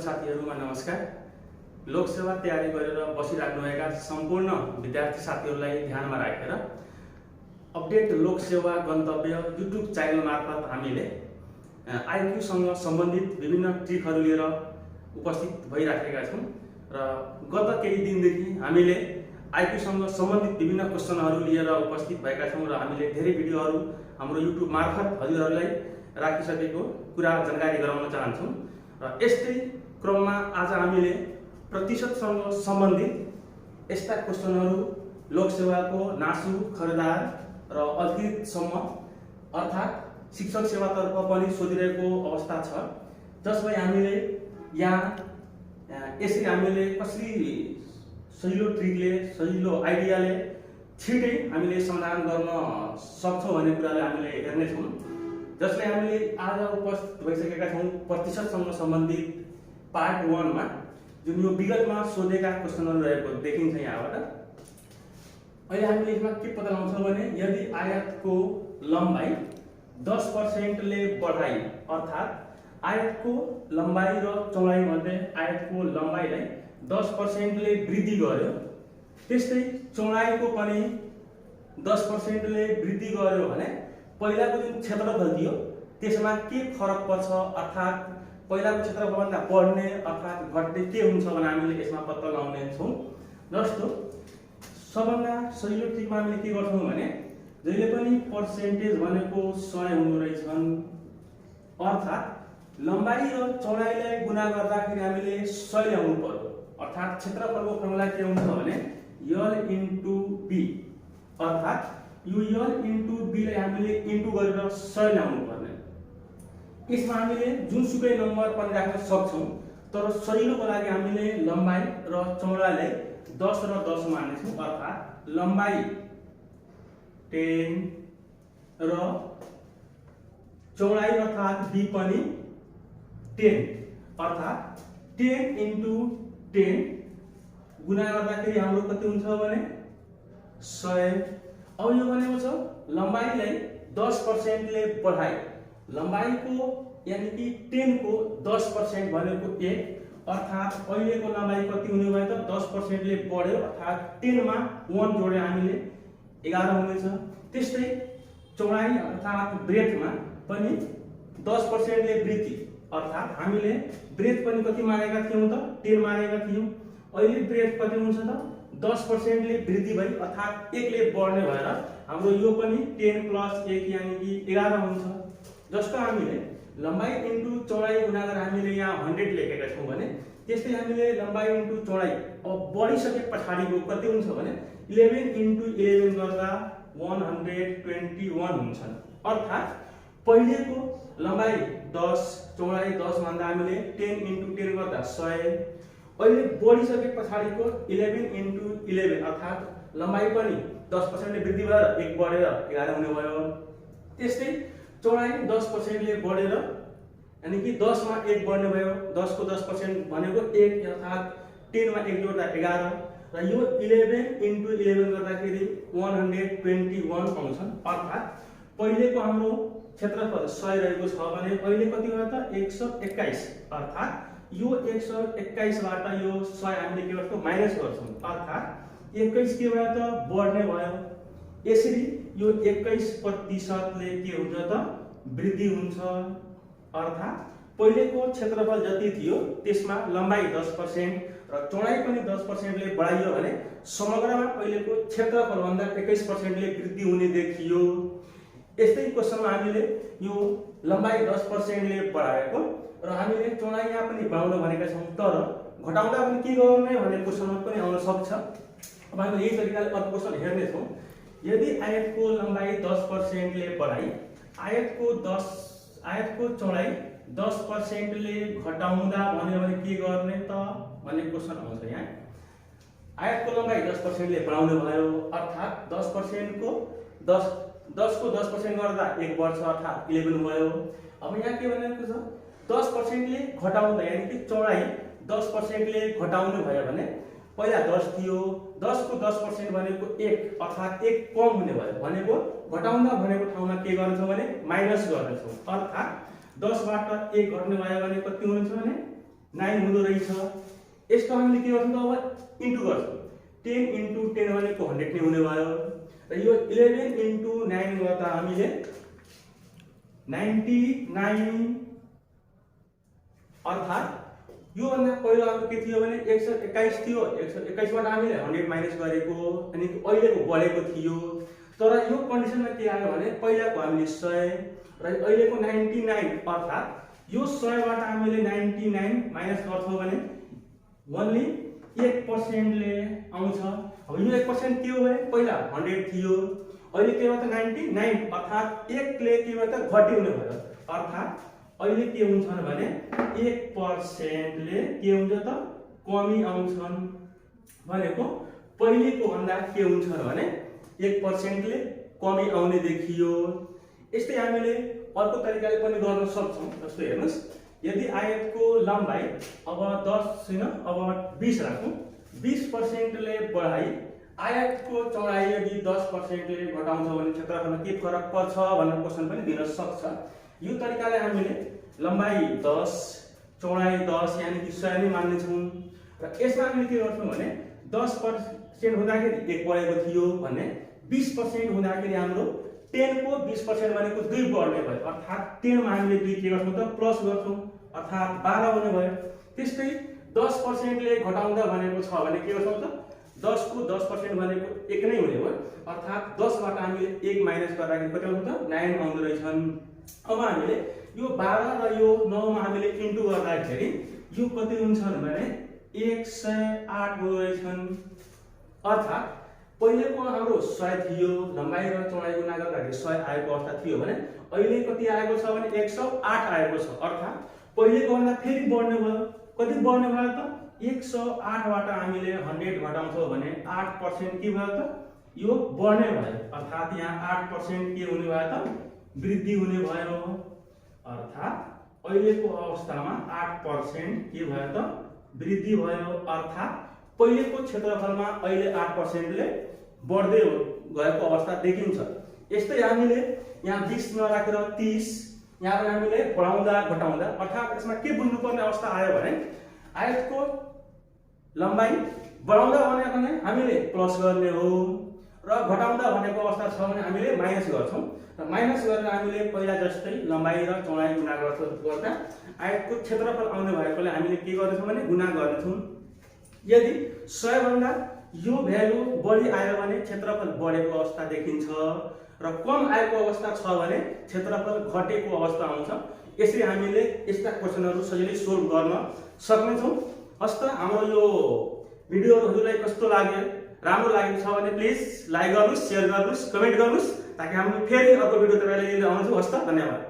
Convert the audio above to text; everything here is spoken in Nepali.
सम्पूर्ण साथीहरुमा नमस्कार। लोकसेवा तयारी गरेर बसिराख्नुभएका सम्पूर्ण विद्यार्थी साथीहरुलाई ध्यानमा राखेर अपडेट लोकसेवा गन्तव्य युट्युब च्यानल मार्फत हामीले आईक्यू सँग सम्बन्धित विभिन्न ट्रिकहरु लिएर उपस्थित भइराखेका छौं र गत केही दिनदेखि हामीले आईक्यू सँग सम्बन्धित विभिन्न क्वेशनहरु लिएर उपस्थित भएका छौं र हामीले धेरै भिडियोहरु हाम्रो युट्युब मार्फत हजुरहरुलाई राखिसकेको कुरा जानकारी गराउन चाहन्छौं र यस्तै क्रममा आज हामीले प्रतिशतसँग सम्बन्धित यस्ता क्वेशनहरु लोकसेवाको नासु खरिदार र अधिकृतसम्म अर्थात शिक्षक सेवातर्फ पनि सोधिरहेको अवस्था छ, जसलाई हामीले यहाँ यसरी हामीले कसरी सजिलो ट्रिकले सजिलो आइडियाले छिटै हामीले समाधान गर्न सक्छौं भन्ने कुरालाई हामीले हेर्ने छौं, जसले हामीले आज उपस्थित भइसकेका छौं प्रतिशतसँग सम्बन्धित पार्ट 1 मा जुन यो विगतमा सोधेका क्वेशनहरु रहेको देखिन्छ यहाँबाट। अहिले हामीले यसमा के पत्ता लगाउँछौं भने यदि आयतको लम्बाई 10% ले बढाई अर्थात आयतको लम्बाई र चौडाई मध्ये आयतको लम्बाईलाई 10% ले वृद्धि गर्यो, त्यस्तै चौडाईको पनि 10% ले वृद्धि गर्यो भने पहिलाको जुन क्षेत्रफल थियो त्यसमा के फरक पर्छ अर्थात पहिलाको क्षेत्रफल भन्दा बढ्ने अर्थात घट्ने के हुन्छ भने हामीले यसमा पत्ता लगाउने छौं। जस्तो सबभन्दा सजिलो ट्रिकमा हामीले के गर्छौं भने जहिले पनि पर्सेन्टेज भनेको 100 हुनु रहेछन् अर्थात लम्बाई र चौडाईलाई गुणा गर्दाखेरि हामीले 100 ल्याउनु पर्यो अर्थात क्षेत्रफलको फर्मुला के हुन्छ भने l इन्टु b अर्थात यो l इन्टु b लाई हामीले इन्टु गरेर 100 ल्याउनु पर्ने। यसमा हामीले जुनसुकै नम्बर पनि राख्न सक्छौं, तर सजिलोको लागि हामीले लम्बाई र चौडाईलाई 10 र 10 मान्ने छौं अर्थात लम्बाई 10 र चौडाई अर्थात b पनि 10 अर्थात 10 इन्टु 10 गुणा गर्दाखेरि हाम्रो कति हुन्छ भने 100। अब यो भनेको छ लम्बाईलाई 10% ले बढाई, लम्बाईको यानी कि 10 को 10% भनेको 1 अर्थात अहिलेको लम्बाई कति हुने भयो त 10% ले बढ्यो अर्थात 10 मा 1 जोडे हामीले 11 हुनेछ। त्यस्तै चौडाई अर्थात ब्रेथमा पनि 10% ले वृद्धि अर्थात हामीले ब्रेथ पनि कति मानेका थियौं त 10 मानेका थियौं, अहिले ब्रेथ कति हुन्छ त 10% ले वृद्धि भई अर्थात 1 ले बढ्ने भएर हाम्रो यो पनि 10 + 1 यानी कि 11 हुन्छ। जस्तो हामीले लम्बाई इन्टु चौडाई गुणा गरेर हामीले यहाँ 100 लेखेका छौं भने त्यस्तै हामीले लम्बाई इन्टु चौडाई अब बढिसके पछाडीको कति हुन्छ भने 11 इन्टु 11 गर्दा 121 हुन्छन् अर्थात पहिलेको लम्बाई 10 चौडाई 10 भन्दा हामीले 10 इन्टु 10 गर्दा 100, अहिले बढिसके पछाडीको 11 इन्टु 11 अर्थात लम्बाई पनि 10% ले वृद्धि भएर 1 बढेर 11 हुने भयो। त्यस्तै चौडाई 10% ले बढेर यानी कि 10 मा 1 बढ्ने भयो, 10 को 10% भनेको 1 अर्थात 10 मा 1 जोड्दा 11 र यो 11 इन्टु 11 गर्दाखेरि 121 आउँछन् अर्थात पहिलेको हाम्रो क्षेत्रफल 100 रहेको छ भने अहिले कति भयो त 121 अर्थात यो 121 बाट यो 100 हामीले के गर्छौं माइनस गर्छौं अर्थात 21 के भयो त बढ्ने भयो। यसरी यो 21% ले के हुन्छ त वृद्धि हुन्छ अर्थात पहिलेको क्षेत्रफल जति थियो त्यसमा लम्बाई 10% र चौडाई पनि 10% ले बढाइयो भने समग्रमा पहिलेको क्षेत्रफल भन्दा 21% ले वृद्धि हुने देखियो। यस्तै क्वेशनमा हामीले यो लम्बाई 10% ले बढाएको र हामीले चौडाई यहाँ पनि बढाउन भनेका छौं, तर घटाउँदा पनि के गर्ने भन्ने क्वेशनमा पनि आउन सक्छ। अब हामीले यही तरिकाले अर्को क्वेशन हेर्ने छौं। यदि आयतको लम्बाई 10% ले बढाई आयतको चौडाई 10% ले घटाउँदा भन्यो भने के गर्ने त भन्ने क्वेशन आउँछ। यहाँ आयतको लम्बाई 10% ले बढाउनु भयो अर्थात 10% को 10% गर्दा 1 बढ्छ अर्थात 11 भयो। अब यहाँ के भनेको छ 10% ले घटाउँदा यानी कि चौडाई 10% ले घटाउनु भयो भने पहिला 10 थियो, 10 को 10% भनेको 1 अर्थात 1 कम हुने भयो भनेको घटाउँदा भनेको ठाउँमा के गर्छौं भने माइनस गर्छौं अर्थात 10 बाट 1 घट्ने भयो भने कति हुन्छ भने 9 हुँदो रहेछ। यसको हामीले के गर्छौँ त अब इन्टु गर्छौँ। 10 × 10 भनेको 100 नै हुने भयो र यो 11 × 9 गर्दा हामीले 99 अर्थात् यो भन्दा पहिलो हाम्रो के थियो भने 121 थियो। 121 बाट हामीले 100 माइनस गरेको अनि अहिलेको बढेको थियो। तर यो कन्डिसनमा के आयो भने पहिलाको हामीले 100 र अहिलेको 99 अर्थात् यो 100 बाट हामीले 99 माइनस गर्छौं भने ओन्ली 1% ले आउँछ। अब यो 1% के हो भने पहिला 100 थियो, अहिले के भयो त 99 अर्थात् 1 ले के भयो त घटी हुने भयो। अर्थात् अहिले के हुन्छ भने 1% ले के हुन्छ त कमी आउँछन् भनेको पहिलेको भन्दा के हुन्छ भने 1% ले कमी आउने देखियो। यस्तै हामीले अर्को तरिकाले पनि गर्न सक्छौं। जस्तो हेर्नुस्, यदि आयतको लम्बाई अब 10 छैन अब 20 राखौं, 20% ले बढाई आयतको चौडाई यदि 10% ले घटाउँछ भने क्षेत्रफलमा के फरक पर्छ भन्ने क्वेशन पनि दिन सक्छ। यो तरिकाले हामीले लम्बाई 10 चौडाई 10 यानी कि 100 नै मान्ने छौं र यसमा हामीले के गर्छौं भने 10% हुँदाखेरि 1 बढेको थियो भने 20% हुँदाखेरि हाम्रो 10 को 20% भनेको 2 बढ्ने भयो। अर्थात् 10 मा हामीले 2 के गर्छौं त प्लस गर्छौं अर्थात् 12 हुने भयो। त्यस्तै 10% ले घटाउँदा भनेको छ भने के गर्छौं त 10 को 10% भनेको 1 नै हुने भयो। अर्थात् 10 बाट हामीले 1 माइनस गर्दाखेरि कति आउँछ त 9 आउँदो रहेछन्। अब हामीले यो 12 र यो 9 मा हामीले इन्टु गर्दाखेरि यो कति हुन्छ भने 108 हुँदो रहेछन्। अर्थात् पहिलेको हाम्रो 100 थियो, लम्बाई र चौडाई गुणा गर्दाखेरि 100 आएको अवस्था थियो भने अहिले कति आएको छ भने 108 आएको छ। अर्थात् पहिलेको भन्दा फेरि बढ्ने भयो। कति बढ्ने भयो त 108 बाट हामीले 100 घटाउँछौं भने 8% के भयो त यो बढ्ने भयो। अर्थात् यहाँ 8% के हुने भयो त वृद्धि हुने भयो। अर्थात् अहिलेको अवस्थामा 8% के भयो त वृद्धि भयो। अर्थात् पहिलेको क्षेत्रफलमा अहिले 8% ले बढ्दै गएको अवस्था देखिन्छ। यस्तै हामीले यहाँ 20 नराखेर 30 यहाँ हामीले बढाउँदा घटाउँदा अर्थात् यसमा के बुझ्नुपर्ने अवस्था आयो भने आयतको लम्बाई बढाउँदा भने हामीले प्लस गर्ने हो र घटाउँदा भनेको अवस्था छ भने हामीले माइनस गर्छौं र माइनस गरेर हामीले पहिला जस्तै लम्बाई र चौडाई गुणा गर्दा आयतको क्षेत्रफल आउने भएकोले हामीले के गर्छौं भने गुणा गर्छौं। यदि 100 भन्दा यो भ्यालु बढी आयो भने क्षेत्रफल बढेको अवस्था देखिन्छ र कम आएको अवस्था छ भने क्षेत्रफल घटेको अवस्था आउँछ। यसरी हामीले यस्ता क्वेशनहरु सजिलै सोल्भ गर्न सक्नेछौं। हस्त हाम्रो यो भिडियोहरु हजुरलाई कस्तो लाग्यो, राम्रो लागेको छ भने प्लिज लाइक गर्नुस्, शेयर गर्नुस्, कमेन्ट गर्नुस् ताकि हामी फेरि अर्को भिडियो तपाईलाई लिएर आउँछौं। हस्त धन्यवाद।